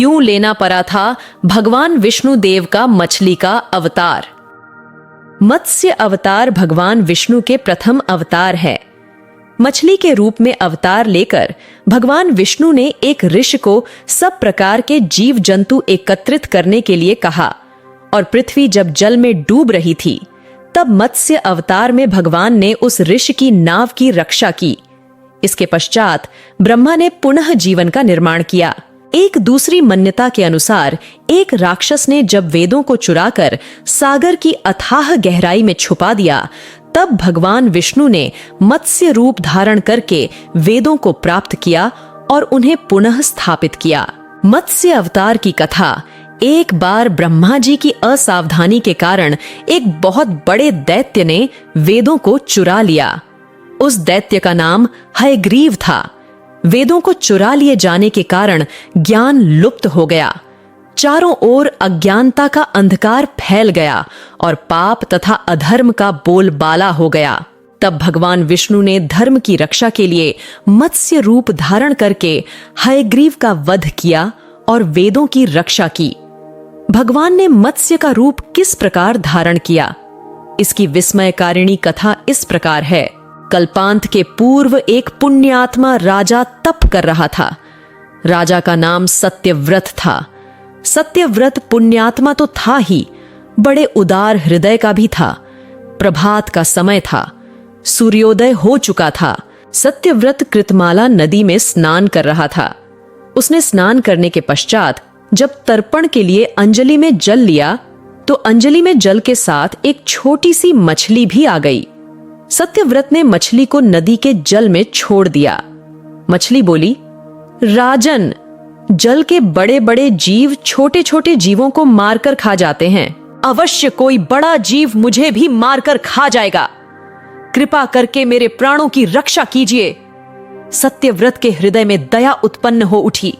क्यों लेना पड़ा था भगवान विष्णु देव का मछली का अवतार। मत्स्य अवतार भगवान विष्णु के प्रथम अवतार है। मछली के रूप में अवतार लेकर भगवान विष्णु ने एक ऋषि को सब प्रकार के जीव जंतु एकत्रित करने के लिए कहा और पृथ्वी जब जल में डूब रही थी तब मत्स्य अवतार में भगवान ने उस ऋषि की नाव की रक्षा की। इसके पश्चात ब्रह्मा ने पुनः जीवन का निर्माण किया। एक दूसरी मान्यता के अनुसार एक राक्षस ने जब वेदों को चुराकर सागर की अथाह गहराई में छुपा दिया तब भगवान विष्णु ने मत्स्य रूप धारण करके वेदों को प्राप्त किया और उन्हें पुनः स्थापित किया। मत्स्य अवतार की कथा एक बार ब्रह्मा जी की असावधानी के कारण एक बहुत बड़े दैत्य ने वेदों को चुरा लिया। उस दैत्य का नाम हयग्रीव था। वेदों को चुरा लिए जाने के कारण ज्ञान लुप्त हो गया। चारों ओर अज्ञानता का अंधकार फैल गया और पाप तथा अधर्म का बोलबाला हो गया। तब भगवान विष्णु ने धर्म की रक्षा के लिए मत्स्य रूप धारण करके हयग्रीव का वध किया और वेदों की रक्षा की। भगवान ने मत्स्य का रूप किस प्रकार धारण किया, इसकी विस्मयकारिणी कथा इस प्रकार है। कल्पांत के पूर्व एक पुण्यात्मा राजा तप कर रहा था। राजा का नाम सत्यव्रत था। सत्यव्रत पुण्यात्मा तो था ही, बड़े उदार हृदय का भी था। प्रभात का समय था, सूर्योदय हो चुका था। सत्यव्रत कृतमाला नदी में स्नान कर रहा था। उसने स्नान करने के पश्चात जब तर्पण के लिए अंजलि में जल लिया तो अंजलि में जल के साथ एक छोटी सी मछली भी आ गई। सत्यव्रत ने मछली को नदी के जल में छोड़ दिया। मछली बोली, राजन, जल के बड़े बड़े जीव छोटे छोटे जीवों को मारकर खा जाते हैं। अवश्य कोई बड़ा जीव मुझे भी मारकर खा जाएगा। कृपा करके मेरे प्राणों की रक्षा कीजिए। सत्यव्रत के हृदय में दया उत्पन्न हो उठी।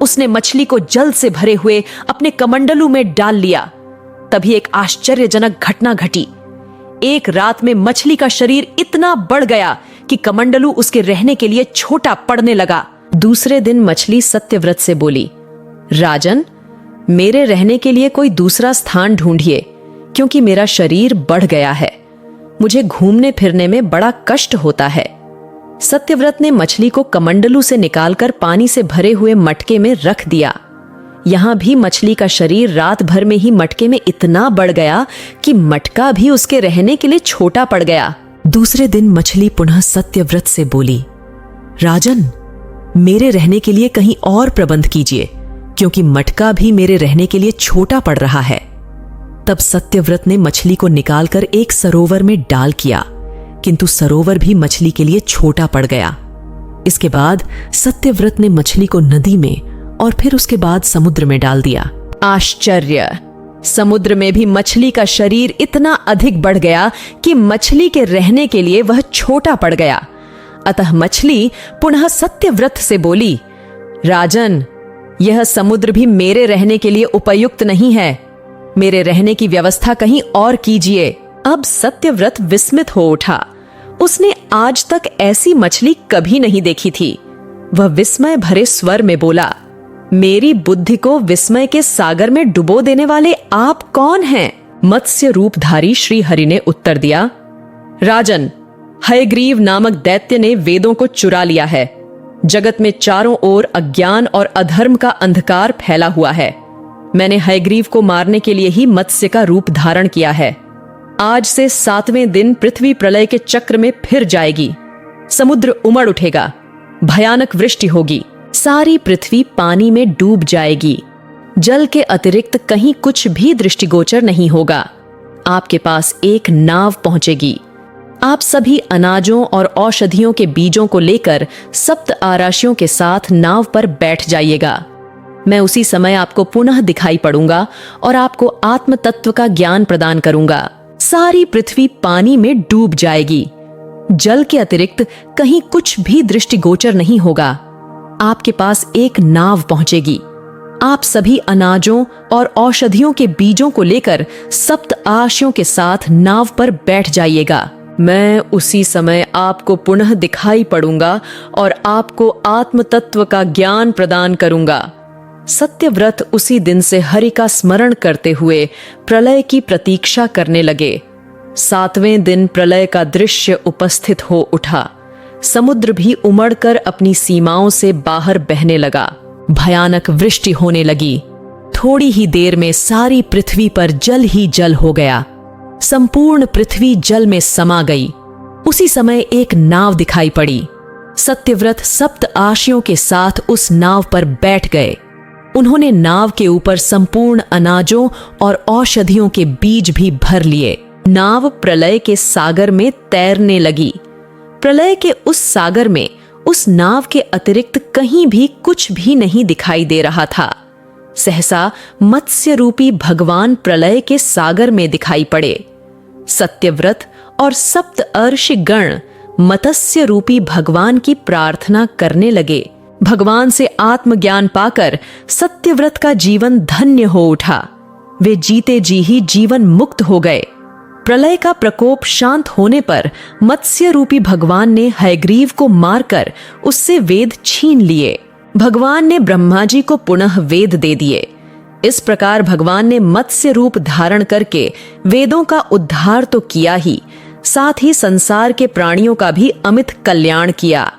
उसने मछली को जल से भरे हुए अपने कमंडलू में डाल लिया। तभी एक आश्चर्यजनक घटना घटी। एक रात में मछली का शरीर इतना बढ़ गया कि कमंडलू उसके रहने के लिए छोटा पड़ने लगा। दूसरे दिन मछली सत्यव्रत से बोली, राजन, मेरे रहने के लिए कोई दूसरा स्थान ढूंढिए, क्योंकि मेरा शरीर बढ़ गया है। मुझे घूमने फिरने में बड़ा कष्ट होता है। सत्यव्रत ने मछली को कमंडलू से निकालकर पानी से भरे हुए मटके में रख दिया। यहां भी मछली का शरीर रात भर में ही मटके में इतना बढ़ गया कि मटका भी उसके रहने के लिए छोटा पड़ गया। दूसरे दिन मछली पुनः सत्यव्रत से बोली, राजन, मेरे रहने के लिए कहीं और प्रबंध कीजिए, क्योंकि मटका भी मेरे रहने के लिए छोटा पड़ रहा है। तब सत्यव्रत ने मछली को निकालकर एक सरोवर में डाल किया, किंतु सरोवर भी मछली के लिए छोटा पड़ गया। इसके बाद सत्यव्रत ने मछली को नदी में और फिर उसके बाद समुद्र में डाल दिया। आश्चर्य! समुद्र में भी मछली का शरीर इतना अधिक बढ़ गया कि मछली के रहने के लिए वह छोटा पड़ गया। अतः मछली पुनः सत्यव्रत से बोली, राजन, यह समुद्र भी मेरे रहने के लिए उपयुक्त नहीं है। मेरे रहने की व्यवस्था कहीं और कीजिए। अब सत्यव्रत विस्मित हो उठा। उसने आज तक ऐसी मछली कभी नहीं देखी थी। वह विस्मय भरे स्वर में बोला, मेरी बुद्धि को विस्मय के सागर में डुबो देने वाले आप कौन हैं? मत्स्य रूपधारी श्री हरि ने उत्तर दिया, राजन, हयग्रीव नामक दैत्य ने वेदों को चुरा लिया है। जगत में चारों ओर अज्ञान और अधर्म का अंधकार फैला हुआ है। मैंने हयग्रीव को मारने के लिए ही मत्स्य का रूप धारण किया है। आज से 7वें दिन पृथ्वी प्रलय के चक्र में फिर जाएगी। समुद्र उमड़ उठेगा, भयानक वृष्टि होगी, सारी पृथ्वी पानी में डूब जाएगी। जल के अतिरिक्त कहीं कुछ भी दृष्टिगोचर नहीं होगा। आपके पास एक नाव पहुंचेगी। आप सभी अनाजों और औषधियों के बीजों को लेकर सप्त आराशियों के साथ नाव पर बैठ जाइएगा। मैं उसी समय आपको पुनः दिखाई पड़ूंगा और आपको आत्म तत्व का ज्ञान प्रदान करूंगा। सारी पृथ्वी पानी में डूब जाएगी। जल के अतिरिक्त कहीं कुछ भी दृष्टिगोचर नहीं होगा। आपके पास एक नाव पहुंचेगी। आप सभी अनाजों और औषधियों के बीजों को लेकर सप्त आराशियों के साथ नाव पर बैठ जाइएगा। मैं उसी समय आपको पुनः दिखाई पड़ूंगा और आपको आत्म तत्व का ज्ञान प्रदान करूंगा। सत्यव्रत उसी दिन से हरि का स्मरण करते हुए प्रलय की प्रतीक्षा करने लगे। 7वें दिन प्रलय का दृश्य उपस्थित हो उठा। समुद्र भी उमड़कर अपनी सीमाओं से बाहर बहने लगा। भयानक वृष्टि होने लगी। थोड़ी ही देर में सारी पृथ्वी पर जल ही जल हो गया। संपूर्ण पृथ्वी जल में समा गई। उसी समय एक नाव दिखाई पड़ी। सत्यव्रत सप्त आशियों के साथ उस नाव पर बैठ गए। उन्होंने नाव के ऊपर संपूर्ण अनाजों और औषधियों के बीज भी भर लिए। नाव प्रलय के सागर में तैरने लगी। प्रलय के उस सागर में उस नाव के अतिरिक्त कहीं भी कुछ भी नहीं दिखाई दे रहा था। सहसा मत्स्य रूपी भगवान प्रलय के सागर में दिखाई पड़े। सत्यव्रत और सप्त अर्षि गण मत्स्य रूपी भगवान की प्रार्थना करने लगे। भगवान से आत्मज्ञान पाकर सत्यव्रत का जीवन धन्य हो उठा। वे जीते जी ही जीवन मुक्त हो गए। प्रलय का प्रकोप शांत होने पर मत्स्य रूपी भगवान ने हयग्रीव को मारकर उससे वेद छीन लिए। भगवान ने ब्रह्मा जी को पुनः वेद दे दिए। इस प्रकार भगवान ने मत्स्य रूप धारण करके वेदों का उद्धार तो किया ही, साथ ही संसार के प्राणियों का भी अमित कल्याण किया।